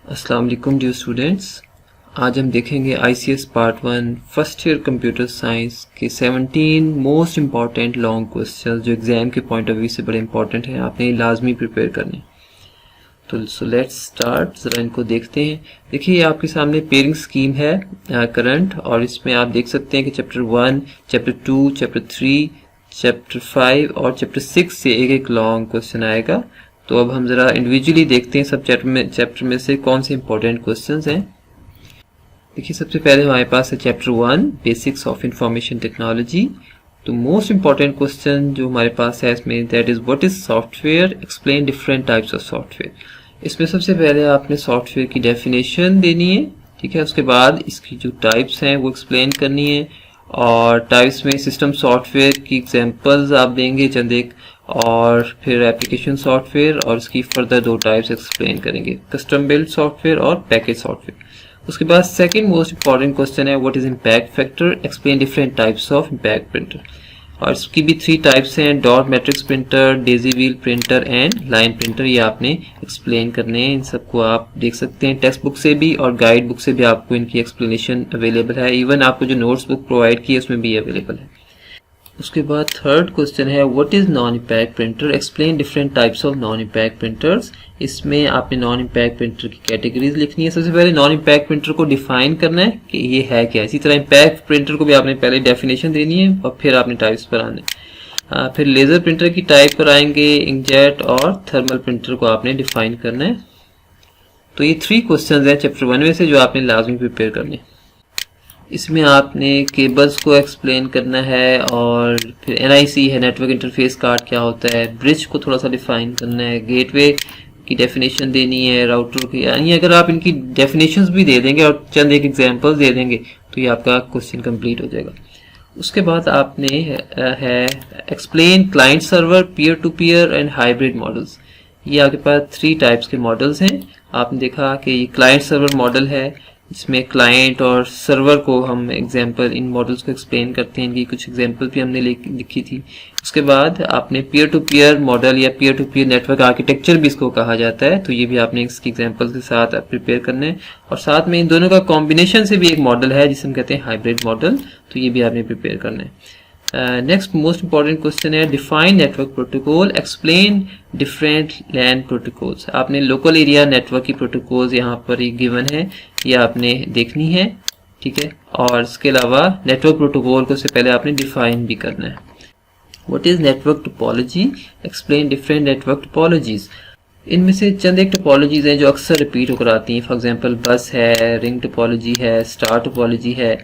अस्सलाम वालेकुम dear students. आज हम देखेंगे ICS part 1 first year computer science के 17 मोस्ट इम्पॉर्टेंट लॉन्ग क्वेश्चंस जो एग्जाम के पॉइंट ऑफ व्यू से बड़े इंपॉर्टेंट हैं, आपने लाजमी प्रिपेयर करने। तो सो लेट्स स्टार्ट, ज़रा इनको देखते हैं। देखिए आपके सामने पेयरिंग स्कीम है करंट, और इसमें आप देख सकते हैं कि चैप्टर 1, चैप्टर 2, चैप्टर 3, चैप्टर 5 और चैप्टर 6 से एक एक लॉन्ग क्वेश्चन आएगा। तो अब हम ज़रा इंडिविजुअली देखते हैं सब चैप्टर में से कौन से इंपॉर्टेंट क्वेश्चंस हैं। देखिए सबसे पहले हमारे पास है chapter 1 basics of information technology. तो मोस्ट इंपॉर्टेंट क्वेश्चन जो हमारे पास है इसमें that is what is software, explain different types of software. इसमें सबसे पहले आपने सॉफ्टवेयर की डेफिनेशन देनी है, ठीक है। उसके बाद इसकी जो टाइप्स हैं वो एक्सप्लेन करनी है, और टाइप्स में सिस्टम सॉफ्टवेयर की एग्जांपल्स आप देंगे चंद एक, और फिर एप्लीकेशन सॉफ्टवेयर और इसकी फर्दर दो टाइप्स एक्सप्लेन करेंगे, कस्टम बिल्ड सॉफ्टवेयर और पैकेज सॉफ्टवेयर। उसके बाद सेकंड मोस्ट इंपॉर्टेंट क्वेश्चन है what is impact factor, explain different types of impact printer. और इसकी भी 3 टाइप्स हैं, dot matrix printer, Daisy wheel printer and line printer. ये आपने एक्सप्लेन करने हैं। इन सबको आप देख सकते हैं टेक्स्ट बुक से भी और गाइड बुक से भी आपको इनकी एक्सप्लेनेशन अवेलेबल है। इवन आपको जो नोट्स बुक प्रोवाइड की है उसमें भी अवेलेबल है। उसके बाद थर्ड क्वेश्चन है what is non impact printer, explain different types of non impact printers. इसमें आपने नॉन इम्पैक्ट प्रिंटर की कैटेगरीज लिखनी है। सबसे पहले नॉन इम्पैक्ट प्रिंटर को डिफाइन करना है कि ये है क्या। इसी तरह इम्पैक्ट प्रिंटर को भी आपने पहले डेफिनेशन देनी है और फिर आपने टाइप्स पर आने। फिर लेजर प्रिंटर की टाइप पर आएंगे, इंकजेट और थर्मल प्रिंटर को आपने डिफाइन करना है। तो ये 3 क्वेश्चन हैं चैप्टर 1 में से जो आपने लाजमी प्रिपेयर करने। इसमें आपने केबल्स को एक्सप्लेन करना है, और फिर NIC है, नेटवर्क इंटरफेस कार्ड क्या होता है, ब्रिज को थोड़ा सा डिफाइन करना है, गेटवे की डेफिनेशन देनी है, राउटर की। यानी अगर आप इनकी डेफिनेशंस भी दे देंगे और चंद एक एग्जांपल्स दे देंगे तो ये आपका क्वेश्चन कंप्लीट हो जाएगा। उसके बाद आपने है explain client server, peer to peer and hybrid models. ये आपके पास 3 टाइप्स के मॉडल्स हैं। आपने देखा कि ये क्लाइंट सर्वर मॉडल है जिसमें क्लाइंट और सर्वर को हम एग्जांपल इन मॉडल्स को एक्सप्लेन करते हैं। इनकी कुछ एग्जांपल भी हमने लिखी थी। उसके बाद आपने पीयर टू पीयर मॉडल या peer to peer network architecture भी इसको कहा जाता है, तो ये भी आपने इसकी एग्जांपल्स के साथ प्रिपेयर करने हैं। और साथ में इन दोनों का कॉम्बिनेशन से भी एक मॉडल है जिसे हम कहते हैं हाइब्रिड मॉडल, तो ये भी आपने प्रिपेयर करना है। नेक्स्ट मोस्ट इंपॉर्टेंट क्वेश्चन है define network protocol, explain different LAN protocols. आपने लोकल एरिया नेटवर्क की प्रोटोकॉल्स यहाँ पर ही गिवन है, ये आपने देखनी है, ठीक है। और इसके अलावा नेटवर्क प्रोटोकॉल को से पहले आपने डिफाइन भी करना है। What is network topology, explain different network topologies. इनमें से चंद एक टोपोलॉजीज हैं जो अक्सर रिपीट होकर आती हैं। फॉर एग्जांपल बस है, रिंग टोपोलॉजी है, स्टार टोपोलॉजी है।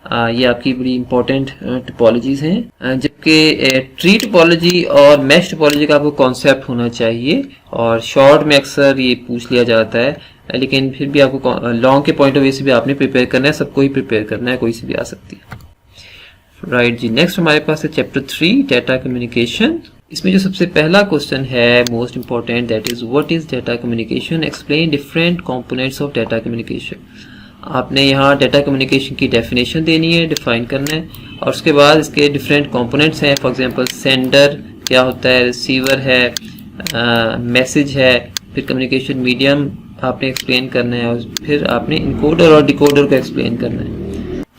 ये आपकी बड़ी इंपॉर्टेंट टोपोलॉजीज हैं। जबकि ट्री टोपोलॉजी और मैश टोपोलॉजी का आपको कॉन्सेप्ट होना चाहिए, और शॉर्ट में अक्सर ये पूछ लिया जाता है, लेकिन फिर भी आपको लॉन्ग के पॉइंट ऑफ व्यू से भी आपने प्रिपेयर करना है। सबको ही प्रिपेयर करना है, कोई से भी आ सकती है। राइट जी, नेक्स्ट हमारे पास है चैप्टर 3 डाटा कम्युनिकेशन। इसमें जो सबसे पहला क्वेश्चन है most important that is what is data communication, explain different components of data communication. आपने यहाँ डाटा कम्युनिकेशन की डेफिनेशन देनी है, डिफाइन करना है, और उसके बाद इसके डिफरेंट कंपोनेंट्स हैं। फॉर एग्जांपल सेंडर क्या होता है, रिसीवर है, मैसेज है, फिर कम्युनिकेशन मीडियम आपने एक्सप्लेन करना है, और फिर आपने इनकोडर और डिकोडर को एक्सप्लेन करना है।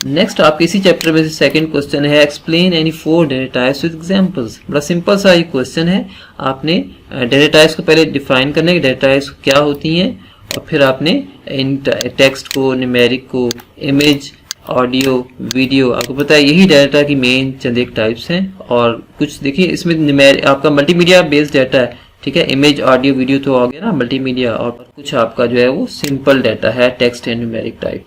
नेक्स्ट आपके इसी चैप्टर में से सेकंड क्वेश्चन है explain any 4 data types with examples. बड़ा सिंपल सा ये क्वेश्चन है। आपने डेटा टाइप्स को पहले डिफाइन करना है कि डेटा टाइप्स क्या होती हैं, और फिर आपने इन टेक्स्ट को, न्यूमेरिक को, इमेज, ऑडियो, वीडियो, आपको पता है यही डाटा की मेन चंद एक टाइप्स हैं। और कुछ देखिए इसमें आपका मल्टीमीडिया बेस्ड डाटा है, ठीक है। इमेज, ऑडियो, वीडियो तो आ गया ना मल्टीमीडिया, और कुछ आपका जो है वो सिंपल डाटा है, text and numeric type.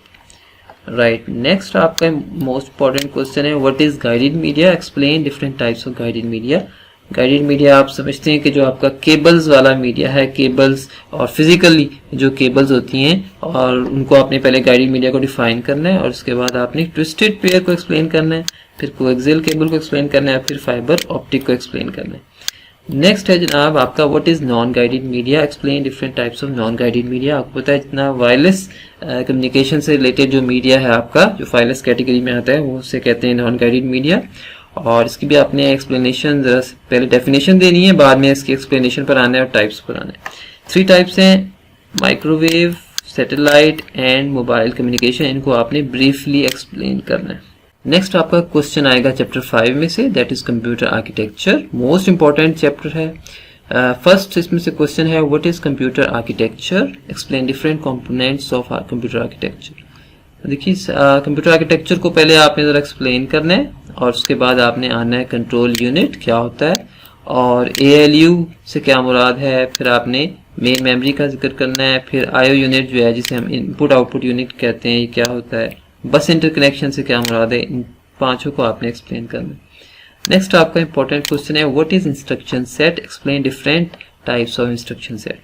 Right, next आपका मोस्ट इंपॉर्टेंट क्वेश्चन है what is guided media, explain different types of guided media. Guided media आप समझते हैं कि जो आपका केबल्स वाला मीडिया है, केबल्स और फिजिकली जो केबल्स होती हैं, और उनको आपने पहले गाइडेड मीडिया को डिफाइन करना है, और उसके बाद आपने ट्विस्टेड पेयर को एक्सप्लेन करना है, फिर कोएक्सियल केबल को एक्सप्लेन करना है, फिर फाइबर ऑप्टिक को एक्सप्लेन करना है। नेक्स्ट है जनाब आपका what is non guided media, explain different types of non guided media. आपको पता है जितना वायरलेस कम्युनिकेशन से रिलेटेड जो मीडिया है आपका, जो वायरलेस कैटेगरी में आता है, वो उसे कहते हैं नॉन गाइडेड मीडिया। और इसकी भी आपने एक्सप्लेनेशन जरा पहले डेफिनेशन देनी है, बाद में इसकी एक्सप्लेनेशन पर आना है और टाइप्स पर आना है। 3 टाइप्स हैं, microwave, satellite and mobile communication, इनको आपने ब्रीफली एक्सप्लेन करना है। नेक्स्ट आपका क्वेश्चन आएगा चैप्टर 5 में से, that is computer architecture, most important chapter है। फर्स्ट इसमें से क्वेश्चन है what is computer architecture, explain different components of computer architecture. देखिए कंप्यूटर आर्किटेक्चर को पहले आपने ज़रा एक्सप्लेन करना है और उसके बाद आपने आना है कंट्रोल यूनिट क्या होता है और ALU से क्या मुराद है, फिर आपने मेन मेमोरी का जिक्र करना है, फिर IO यूनिट जो है जिसे हम इनपुट आउटपुट यूनिट कहते हैं ये क्या होता है, बस इंटरकनेक्शन से क्या मुराद है, इन पांचों को आपने एक्सप्लेन करना है। नेक्स्ट आपका इंपॉर्टेंट क्वेश्चन है what is instruction set, explain different types of instruction set.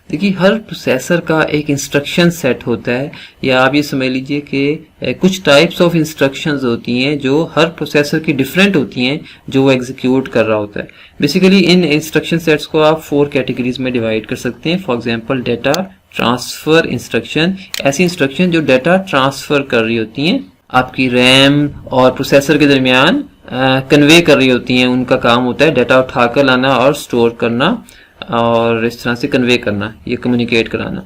देखिए हर प्रोसेसर का एक इंस्ट्रक्शन सेट होता है, या आप ये समझ लीजिए कि कुछ टाइप्स ऑफ इंस्ट्रक्शंस होती हैं जो हर प्रोसेसर की डिफरेंट होती हैं जो वो एग्जीक्यूट कर रहा होता है। बेसिकली इन इंस्ट्रक्शन सेट्स को आप 4 कैटेगरीज में डिवाइड कर सकते हैं। For example data transfer instruction, ऐसी इंस्ट्रक्शन जो डाटा ट्रांसफर कर रही होती हैं, आपकी रैम और प्रोसेसर के दरमियान कन्वे कर रही होती हैं, उनका काम होता है डाटा उठाकर लाना और स्टोर करना और इस तरह से कन्वे करना, ये कम्युनिकेट कराना।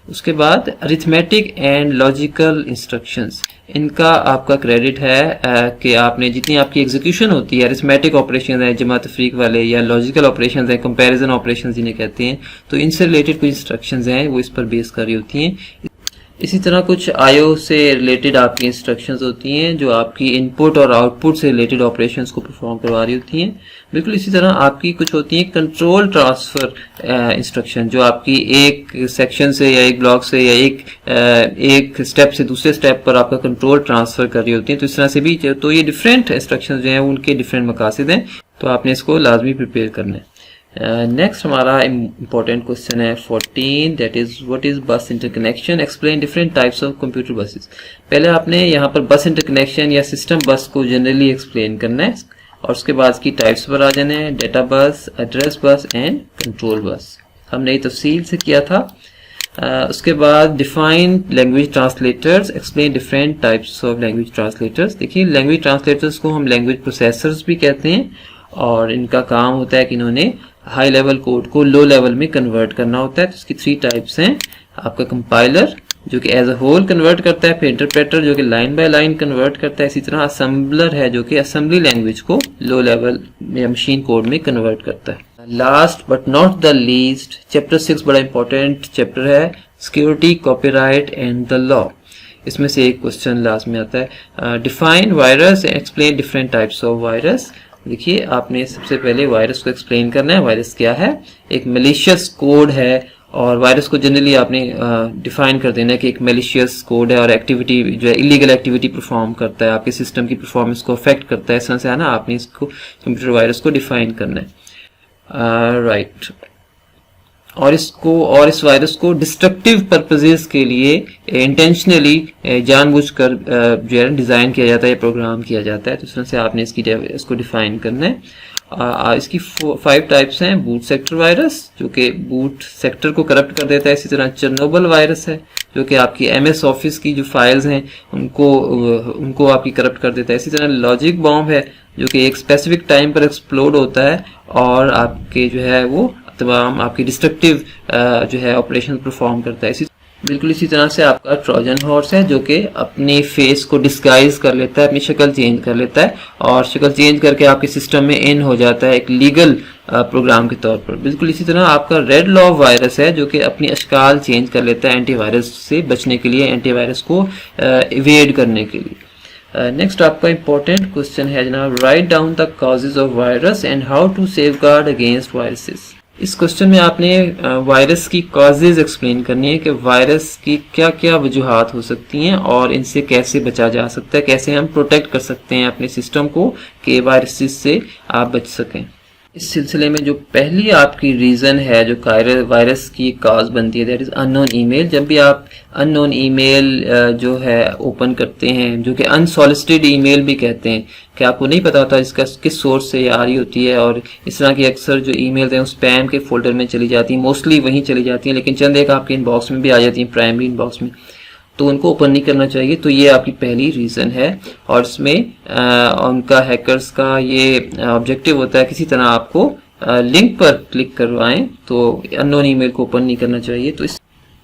उसके बाद अरिथमेटिक एंड लॉजिकल इंस्ट्रक्शंस, इनका आपका क्रेडिट है कि आपने जितनी आपकी एग्जीक्यूशन होती है, अरिथमेटिक ऑपरेशन है, जमा तफरीक वाले, या लॉजिकल ऑपरेशंस हैं, कंपैरिजन ऑपरेशंस जिन्हें कहते हैं, तो इनसे रिलेटेड कुछ इंस्ट्रक्शंस हैं वो इस पर बेस कर रही होती हैं। इसी तरह कुछ IO से रिलेटेड आपकी इंस्ट्रक्शंस होती हैं जो आपकी इनपुट और आउटपुट से रिलेटेड ऑपरेशंस को परफॉर्म करवा रही होती हैं। बिल्कुल इसी तरह आपकी कुछ होती हैं कंट्रोल ट्रांसफर इंस्ट्रक्शन, जो आपकी एक सेक्शन से या एक ब्लॉक से या एक स्टेप से दूसरे स्टेप पर आपका कंट्रोल ट्रांसफर कर रही होती हैं। तो इस तरह से भी, तो ये डिफरेंट इंस्ट्रक्शंस जो हैं उनके डिफरेंट मकासद हैं, तो आपने इसको लाजमी प्रिपेयर करना है। नेक्स्ट हमारा इंपॉर्टेंट क्वेश्चन है 14, दैट इज व्हाट इज बस interconnection, explain different types of computer buses. पहले आपने यहाँ पर बस इंटरकनेक्शन या सिस्टम बस को जनरली एक्सप्लेन करना है और उसके बाद इसकी टाइप्स पर आ जाना है, डाटा बस, address bus and control bus, हमने ये तफसील से किया था। उसके बाद define language translators, explain different types of language translators. देखिए लैंग्वेज ट्रांसलेटर्स को हम लैंग्वेज प्रोसेसर्स भी कहते हैं और इनका काम होता है कि इन्होंने हाई लेवल कोड को लो लेवल में कन्वर्ट करना होता है। तो इसकी 3 टाइप्स हैं, आपका कंपाइलर जो कि एज अ होल कन्वर्ट करता है, फिर इंटरप्रेटर जो कि लाइन बाय लाइन कन्वर्ट करता है, इसी तरह असेंबलर है जो कि असेंबली लैंग्वेज को लो लेवल में मशीन कोड में कन्वर्ट करता है। Last but not the least chapter 6 बड़ा इंपॉर्टेंट चैप्टर है, security, copyright and the law. इसमें से एक क्वेश्चन लास्ट में आता है, define virus and explain different types of virus. देखिए आपने सबसे पहले वायरस को एक्सप्लेन करना है, वायरस क्या है, एक मैलिशियस कोड है और वायरस को जनरली आपने डिफाइन कर देना है कि एक मैलिशियस कोड है और एक्टिविटी जो है इलीगल एक्टिविटी परफॉर्म करता है, आपके सिस्टम की परफॉर्मेंस को अफेक्ट करता है, इस तरह से है ना, आपने इसको कंप्यूटर वायरस को डिफाइन करना है। राइट और इस वायरस को डिस्ट्रक्टिव पर्पसेस के लिए इंटेंशनली जानबूझकर जो है डिजाइन किया जाता है, प्रोग्राम किया जाता है, तो इस तरह से आपने इसको डिफाइन करना है। इसकी 5 टाइप्स हैं, बूट सेक्टर वायरस जो कि बूट सेक्टर को करप्ट कर देता है, इसी तरह चेरनोबिल वायरस है जो कि आपकी MS ऑफिस की जो फाइल्स हैं उनको आपकी करप्ट कर देता है, इसी तरह लॉजिक बॉम्ब है जो कि एक स्पेसिफिक टाइम पर एक्सप्लोड होता है और आपके जो है वो तमाम आपकी डिस्ट्रक्टिव जो है ऑपरेशन परफॉर्म करता है। बिल्कुल इसी तरह से आपका ट्रोजन हॉर्स है जो कि अपने फेस को डिस्गाइज कर लेता है, अपनी शक्ल चेंज कर लेता है और शक्ल चेंज करके आपके सिस्टम में इन हो जाता है एक लीगल प्रोग्राम के तौर पर। बिल्कुल इसी तरह आपका रेड लॉव वायरस है जो कि अपनी अशकाल चेंज कर लेता है एंटीवायरस से बचने के लिए, एंटीवायरस को इवेड करने के लिए। नेक्स्ट आपका इंपॉर्टेंट क्वेश्चन है जनाब, write down the causes of virus and how to safeguard against viruses. इस क्वेश्चन में आपने वायरस की कॉजेज एक्सप्लेन करनी है कि वायरस की क्या क्या वजूहात हो सकती हैं और इनसे कैसे बचा जा सकता है, कैसे हम प्रोटेक्ट कर सकते हैं अपने सिस्टम को कि वायरसेस से आप बच सकें। इस सिलसिले में जो पहली आपकी रीज़न है जो वायरस की काज बनती है दैट इज़ अननोन ईमेल। जब भी आप अननोन ईमेल जो है ओपन करते हैं, जो कि अनसॉलिसिटेड ईमेल भी कहते हैं, कि आपको नहीं पता होता इसका किस सोर्स से आ रही होती है, और इस तरह की अक्सर जो ईमेल्स हैं स्पैम के फोल्डर में चली जाती हैं, मोस्टली वहीं चली जाती हैं, लेकिन चंद एक आपके इनबॉक्स में भी आ जाती हैं, प्राइमरी इनबॉक्स में, तो उनको ओपन नहीं करना चाहिए। तो ये आपकी पहली रीज़न है और इसमें उनका हैकर्स का ये ऑब्जेक्टिव होता है किसी तरह आपको लिंक पर क्लिक करवाएं, तो अननोन ईमेल को ओपन नहीं करना चाहिए। तो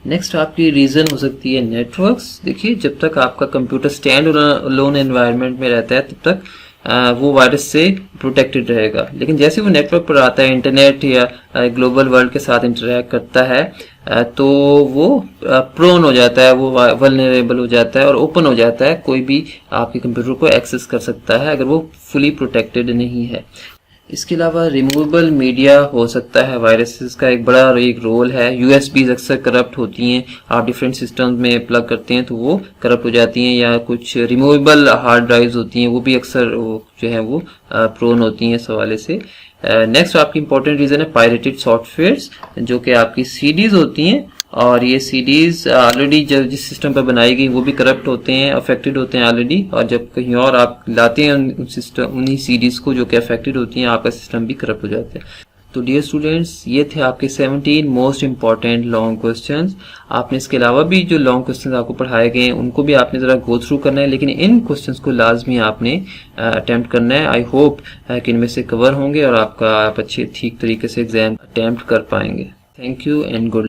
नेक्स्ट आपकी रीज़न हो सकती है नेटवर्क्स। देखिए, जब तक आपका कंप्यूटर स्टैंड अलोन एनवायरनमेंट में रहता है तब तक वो वायरस से प्रोटेक्टेड रहेगा, लेकिन जैसे वो नेटवर्क पर आता है, इंटरनेट या ग्लोबल वर्ल्ड के साथ इंटरेक्ट करता है, तो वो प्रोन हो जाता है, वो वल्नरेबल हो जाता है और ओपन हो जाता है। कोई भी आपके कंप्यूटर को एक्सेस कर सकता है अगर वो फुली प्रोटेक्टेड नहीं है। इसके अलावा रिमूवेबल मीडिया हो सकता है। वायरसेस का एक बड़ा एक रोल है। यूएसबीज अक्सर करप्ट होती हैं, आप डिफरेंट सिस्टम्स में प्लग करते हैं तो वो करप्ट हो जाती हैं, या कुछ रिमूवेबल हार्ड ड्राइव्स होती हैं, वो भी अक्सर जो है वो प्रोन होती हैं इस हवाले से। नेक्स्ट आपकी इंपॉर्टेंट रीज़न है पायरेटेड सॉफ्टवेयर्स, जो कि आपकी सीडीज होती हैं, और ये सीडीज ऑलरेडी जब जिस सिस्टम पर बनाई गई वो भी करप्ट होते हैं, अफेक्टेड होते हैं ऑलरेडी, और जब कहीं और आप लाते हैं उन सिस्टम उन्हीं सीडीज को जो कि अफेक्टेड होती हैं, आपका सिस्टम भी करप्ट हो जाता है। तो डियर स्टूडेंट्स, ये थे आपके 17 मोस्ट इंपॉर्टेंट लॉन्ग क्वेश्चंस। आपने इसके अलावा भी जो लॉन्ग क्वेश्चंस आपको पढ़ाए गए हैं उनको भी आपने ज़रा गो थ्रू करना है, लेकिन इन क्वेश्चंस को लाजमी आपने अटेम्प्ट करना है। आई होप कि इनमें से कवर होंगे और आप अच्छे ठीक तरीके से एग्जाम अटेम्प्ट कर पाएंगे। Thank you and good